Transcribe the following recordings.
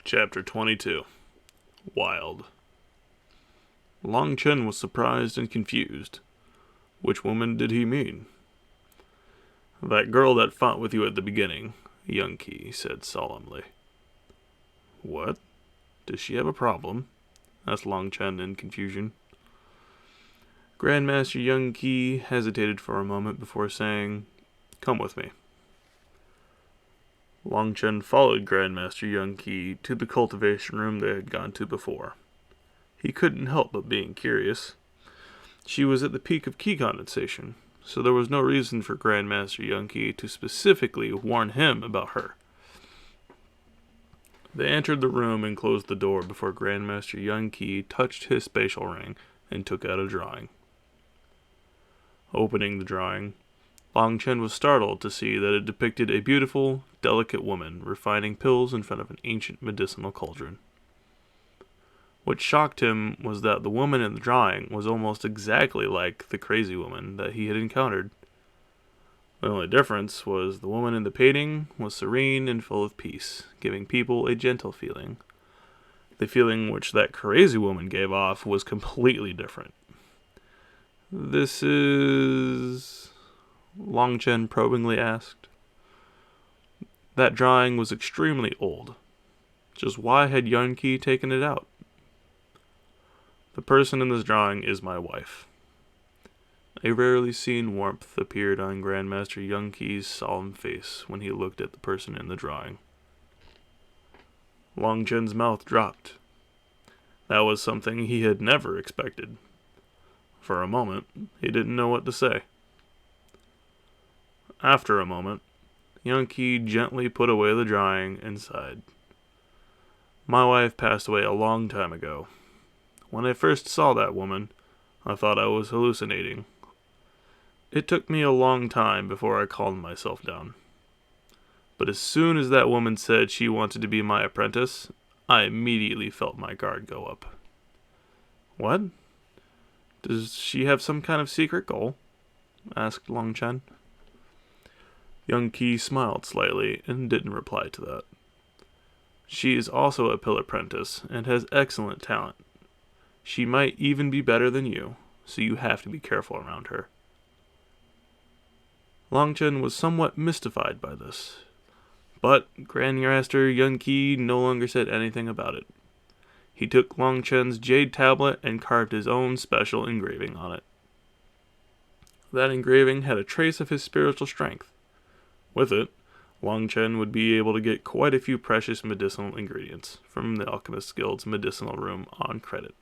Chapter 22. Wilde. Long Chen was surprised and confused. Which woman did he mean? That girl that fought with you at the beginning, Xianxia said solemnly. What? Does she have a problem? Asked Long Chen in confusion. Grandmaster Xianxia hesitated for a moment before saying, "Come with me." Long Chen followed Grandmaster Xianxia to the cultivation room they had gone to before. He couldn't help but being curious. She was at the peak of ki condensation, so there was no reason for Grandmaster Xianxia to specifically warn him about her. They entered the room and closed the door before Grandmaster Xianxia touched his spatial ring and took out a drawing. Opening the drawing, Long Chen was startled to see that it depicted a beautiful, delicate woman refining pills in front of an ancient medicinal cauldron. What shocked him was that the woman in the drawing was almost exactly like the crazy woman that he had encountered. The only difference was the woman in the painting was serene and full of peace, giving people a gentle feeling. The feeling which that crazy woman gave off was completely different. "This is..." Long Chen probingly asked. That drawing was extremely old. Just why had Xianxia taken it out? "The person in this drawing is my wife." A rarely seen warmth appeared on Grandmaster Xianxia's solemn face when he looked at the person in the drawing. Long Chen's mouth dropped. That was something he had never expected. For a moment, he didn't know what to say. After a moment, Xianxia gently put away the drawing and sighed. "My wife passed away a long time ago. When I first saw that woman, I thought I was hallucinating. It took me a long time before I calmed myself down. But as soon as that woman said she wanted to be my apprentice, I immediately felt my guard go up." "What? Does she have some kind of secret goal?" asked Long Chen. Xianxia smiled slightly and didn't reply to that. "She is also a pill apprentice and has excellent talent. She might even be better than you, so you have to be careful around her." Long Chen was somewhat mystified by this, but Grandmaster Xianxia no longer said anything about it. He took Long Chen's jade tablet and carved his own special engraving on it. That engraving had a trace of his spiritual strength. With it, Long Chen would be able to get quite a few precious medicinal ingredients from the Alchemist Guild's medicinal room on credit.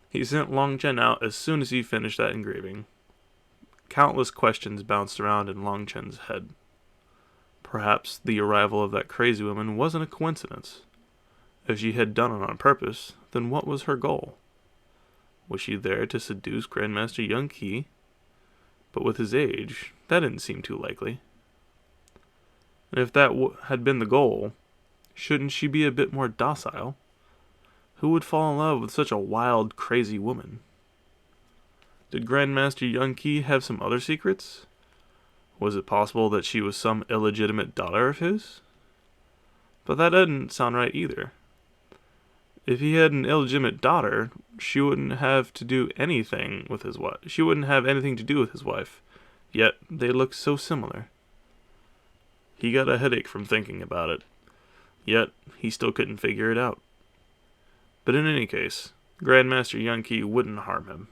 He sent Long Chen out as soon as he finished that engraving. Countless questions bounced around in Long Chen's head. Perhaps the arrival of that crazy woman wasn't a coincidence. If she had done it on purpose, then what was her goal? Was she there to seduce Grandmaster Xianxia? But with his age, that didn't seem too likely. And if that had been the goal, shouldn't she be a bit more docile? Who would fall in love with such a wild, crazy woman? Did Grandmaster Xianxia have some other secrets? Was it possible that she was some illegitimate daughter of his? But that didn't sound right either. If he had an illegitimate daughter, she wouldn't have to do anything with his wife. She wouldn't have anything to do with his wife. Yet they looked so similar. He got a headache from thinking about it. Yet he still couldn't figure it out. But in any case, Grandmaster Xianxia wouldn't harm him.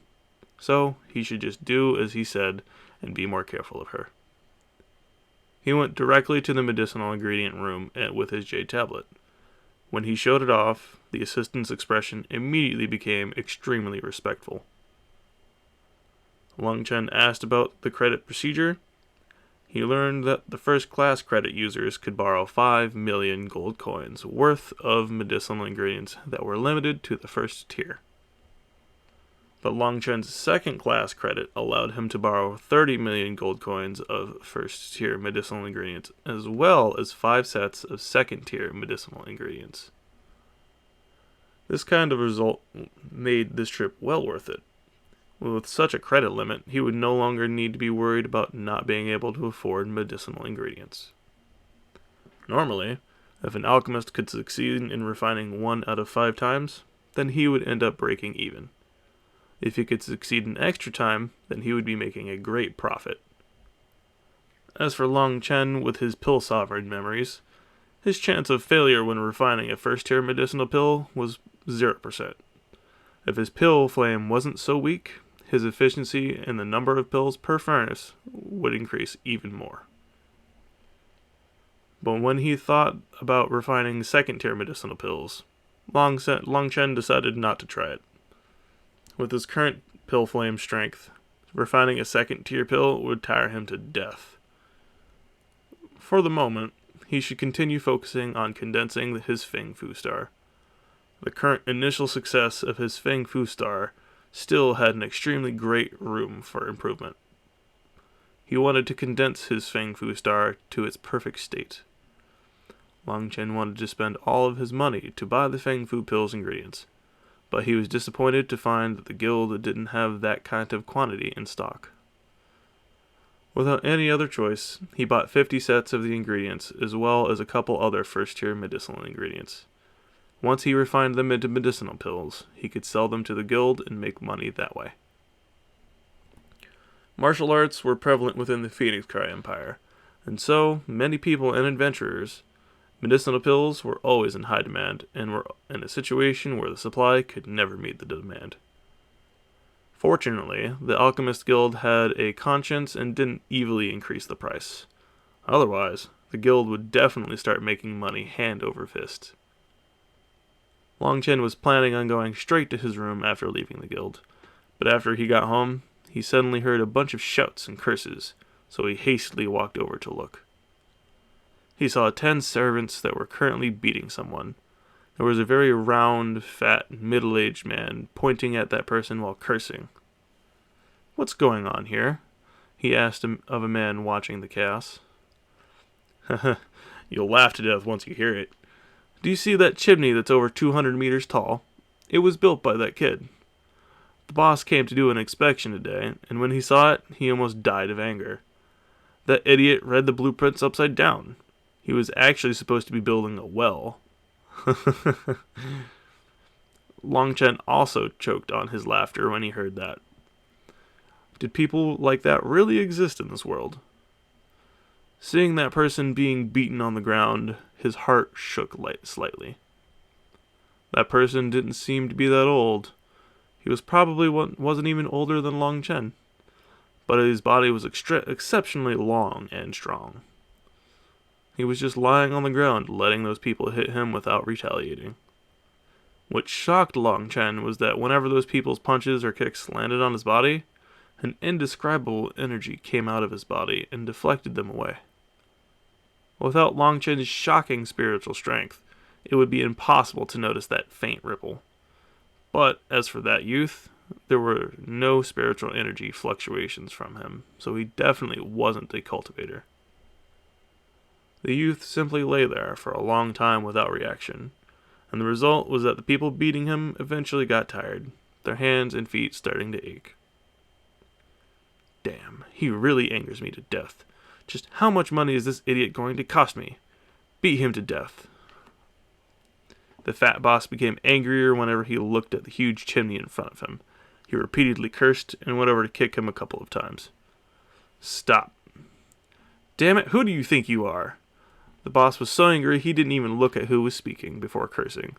So he should just do as he said and be more careful of her. He went directly to the medicinal ingredient room with his jade tablet. When he showed it off, the assistant's expression immediately became extremely respectful. Long Chen asked about the credit procedure. He learned that the first-class credit users could borrow 5 million gold coins worth of medicinal ingredients that were limited to the first tier. But Long Chen's second-class credit allowed him to borrow 30 million gold coins of first-tier medicinal ingredients, as well as 5 sets of second-tier medicinal ingredients. This kind of result made this trip well worth it. With such a credit limit, he would no longer need to be worried about not being able to afford medicinal ingredients. Normally, If an alchemist could succeed in refining 1 out of 5 times, then he would end up breaking even. If he could succeed an extra time, then he would be making a great profit. As for Long Chen with his pill sovereign memories, his chance of failure when refining a first-tier medicinal pill was 0%. If his pill flame wasn't so weak, his efficiency and the number of pills per furnace would increase even more. But when he thought about refining second-tier medicinal pills, Long Chen decided not to try it. With his current pill flame strength, refining a second-tier pill would tire him to death. For the moment, he should continue focusing on condensing his Feng Fu Star. The current initial success of his Feng Fu Star still had an extremely great room for improvement. He wanted to condense his Feng Fu Star to its perfect state. Long Chen wanted to spend all of his money to buy the Feng Fu pill's ingredients, but he was disappointed to find that the guild didn't have that kind of quantity in stock. Without any other choice, he bought 50 sets of the ingredients as well as a couple other first-tier medicinal ingredients. Once he refined them into medicinal pills, he could sell them to the guild and make money that way. Martial arts were prevalent within the Phoenix Cry Empire, and so, many people and adventurers, medicinal pills were always in high demand and were in a situation where the supply could never meet the demand. Fortunately, the Alchemist Guild had a conscience and didn't evilly increase the price. Otherwise, the guild would definitely start making money hand over fist. Long Chen was planning on going straight to his room after leaving the guild, but after he got home, he suddenly heard a bunch of shouts and curses, so he hastily walked over to look. He saw 10 servants that were currently beating someone. There was a very round, fat, middle-aged man pointing at that person while cursing. "What's going on here?" he asked of a man watching the chaos. "You'll laugh to death once you hear it. Do you see that chimney that's over 200 meters tall? It was built by that kid. The boss came to do an inspection today, and when he saw it, he almost died of anger. That idiot read the blueprints upside down. He was actually supposed to be building a well." Long Chen also choked on his laughter when he heard that. Did people like that really exist in this world? Seeing that person being beaten on the ground, his heart shook slightly. That person didn't seem to be that old. He was probably wasn't even older than Long Chen, but his body was exceptionally long and strong. He was just lying on the ground, letting those people hit him without retaliating. What shocked Long Chen was that whenever those people's punches or kicks landed on his body, an indescribable energy came out of his body and deflected them away. Without Long Chen's shocking spiritual strength, it would be impossible to notice that faint ripple. But as for that youth, there were no spiritual energy fluctuations from him, so he definitely wasn't a cultivator. The youth simply lay there for a long time without reaction, and the result was that the people beating him eventually got tired, their hands and feet starting to ache. Damn, he really angers me to death. Just how much money is this idiot going to cost me? Beat him to death. The fat boss became angrier whenever he looked at the huge chimney in front of him. He repeatedly cursed and went over to kick him a couple of times. Stop. Damn it, who do you think you are? The boss was so angry he didn't even look at who was speaking before cursing.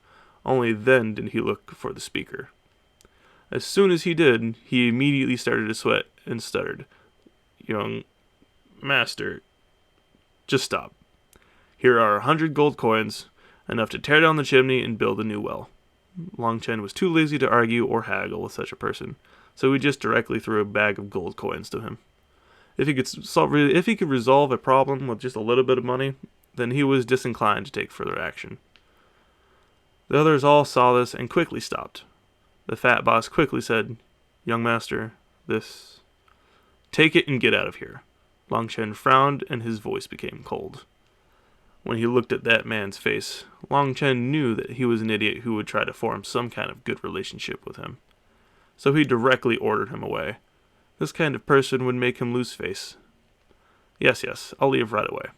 Only then did he look for the speaker. As soon as he did, he immediately started to sweat and stuttered. "Young master, just stop. Here are 100 gold coins, enough to tear down the chimney and build a new well." Long Chen was too lazy to argue or haggle with such a person, so he just directly threw a bag of gold coins to him. If he could resolve a problem with just a little bit of money, then he was disinclined to take further action. The others all saw this and quickly stopped. The fat boss quickly said, "Young master, this... Take it and get out of here." Long Chen frowned and his voice became cold. When he looked at that man's face, Long Chen knew that he was an idiot who would try to form some kind of good relationship with him. So he directly ordered him away. This kind of person would make him lose face. Yes, I'll leave right away."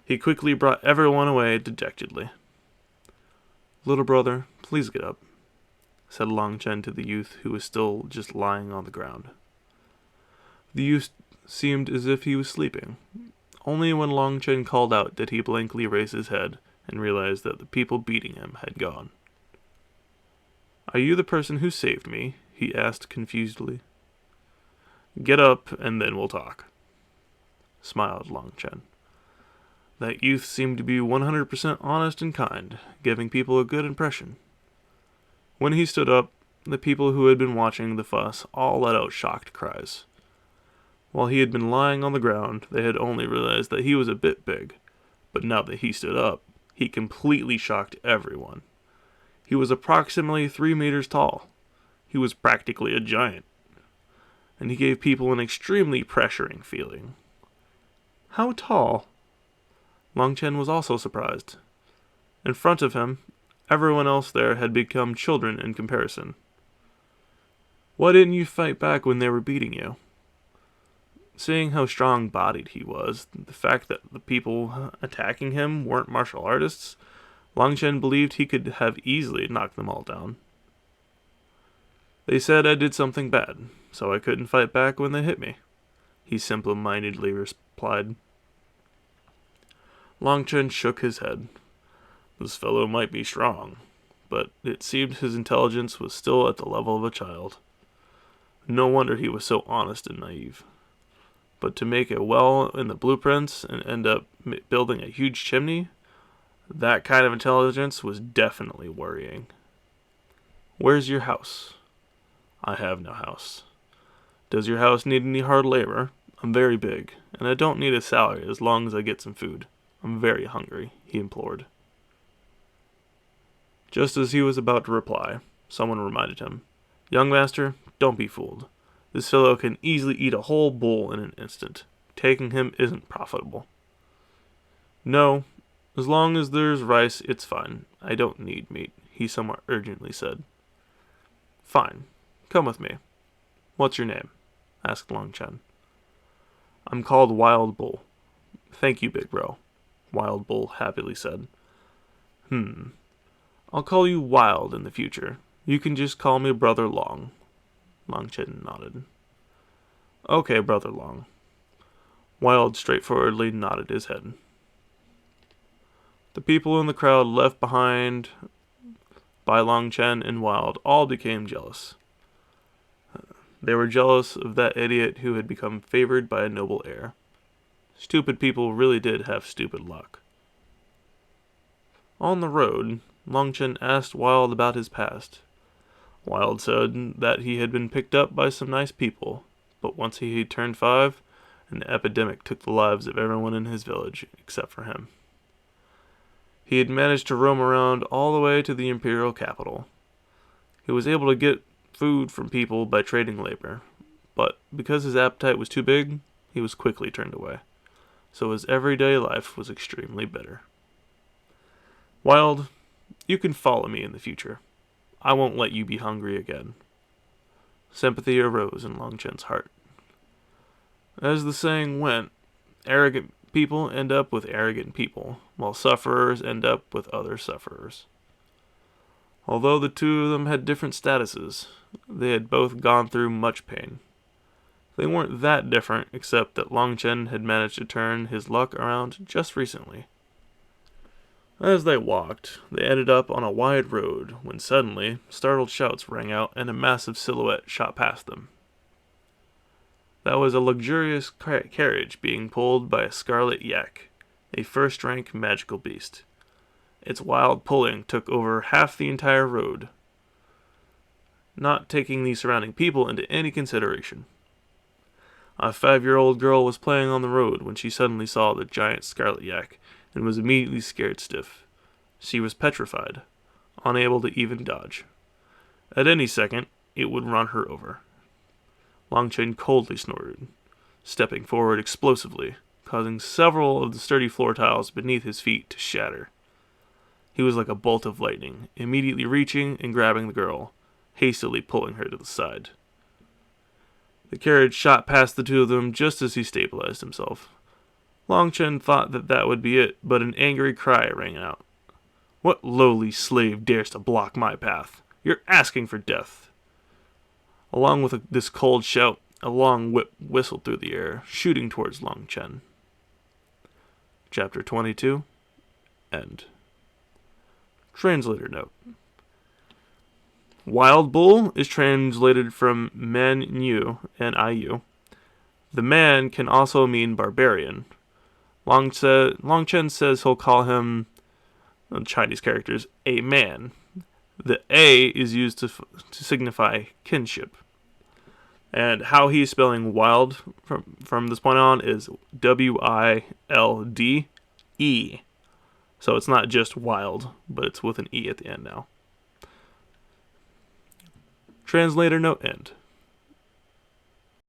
He quickly brought everyone away dejectedly. "Little brother, please get up," said Long Chen to the youth who was still just lying on the ground. The youth seemed as if he was sleeping. Only when Long Chen called out did he blankly raise his head and realize that the people beating him had gone. "Are you the person who saved me?" he asked confusedly. "Get up and then we'll talk," smiled Long Chen. That youth seemed to be 100% honest and kind, giving people a good impression. When he stood up, the people who had been watching the fuss all let out shocked cries. While he had been lying on the ground, they had only realized that he was a bit big, but now that he stood up, he completely shocked everyone. He was approximately 3 meters tall. He was practically a giant, and he gave people an extremely pressuring feeling. How tall? Long Chen was also surprised. In front of him, everyone else there had become children in comparison. "Why didn't you fight back when they were beating you?" Seeing how strong-bodied he was, the fact that the people attacking him weren't martial artists, Long Chen believed he could have easily knocked them all down. "They said I did something bad, so I couldn't fight back when they hit me," he simple-mindedly replied. Long Chen shook his head. This fellow might be strong, but it seemed his intelligence was still at the level of a child. No wonder he was so honest and naive. But to make a well in the blueprints and end up building a huge chimney, that kind of intelligence was definitely worrying. "Where's your house?" "I have no house." "Does your house need any hard labor? I'm very big, and I don't need a salary as long as I get some food. I'm very hungry," he implored. Just as he was about to reply, someone reminded him, "Young master, don't be fooled. This fellow can easily eat a whole bull in an instant. Taking him isn't profitable." "No, as long as there's rice, it's fine. I don't need meat," he somewhat urgently said. "Fine. Come with me." "What's your name?" asked Long Chen. "I'm called Wild Bull." "Thank you, big bro," Wild Bull happily said. I'll call you Wilde in the future. You can just call me Brother Long." Long Chen nodded. "Okay, Brother Long." Wilde straightforwardly nodded his head. The people in the crowd left behind by Long Chen and Wilde all became jealous. They were jealous of that idiot who had become favored by a noble heir. Stupid people really did have stupid luck. On the road, Long Chen asked Wilde about his past. Wilde said that he had been picked up by some nice people, but once he had turned 5, an epidemic took the lives of everyone in his village except for him. He had managed to roam around all the way to the imperial capital. He was able to get food from people by trading labor, but because his appetite was too big, he was quickly turned away. So his everyday life was extremely bitter. "Wilde, you can follow me in the future. I won't let you be hungry again." Sympathy arose in Long Chen's heart. As the saying went, arrogant people end up with arrogant people, while sufferers end up with other sufferers. Although the two of them had different statuses, they had both gone through much pain. They weren't that different, except that Long Chen had managed to turn his luck around just recently. As they walked, they ended up on a wide road when suddenly startled shouts rang out and a massive silhouette shot past them. That was a luxurious carriage being pulled by a scarlet yak, a first-rank magical beast. Its wild pulling took over half the entire road, not taking the surrounding people into any consideration. A 5-year-old girl was playing on the road when she suddenly saw the giant scarlet yak and was immediately scared stiff. She was petrified, unable to even dodge. At any second, it would run her over. Long Chen coldly snorted, stepping forward explosively, causing several of the sturdy floor tiles beneath his feet to shatter. He was like a bolt of lightning, immediately reaching and grabbing the girl, hastily pulling her to the side. The carriage shot past the two of them just as he stabilized himself. Long Chen thought that would be it, but an angry cry rang out. What lowly slave dares to block my path? You're asking for death. Along with this cold shout, a long whip whistled through the air, shooting towards Long Chen. Chapter 22. End. Translator note. Wild Bull is translated from Man Yu and Iu. The man can also mean barbarian. Long Chen says he'll call him, Chinese characters, a man. The A is used to signify kinship. And how he's spelling wild from this point on is Wilde. So it's not just wild, but it's with an E at the end now. Translator note end.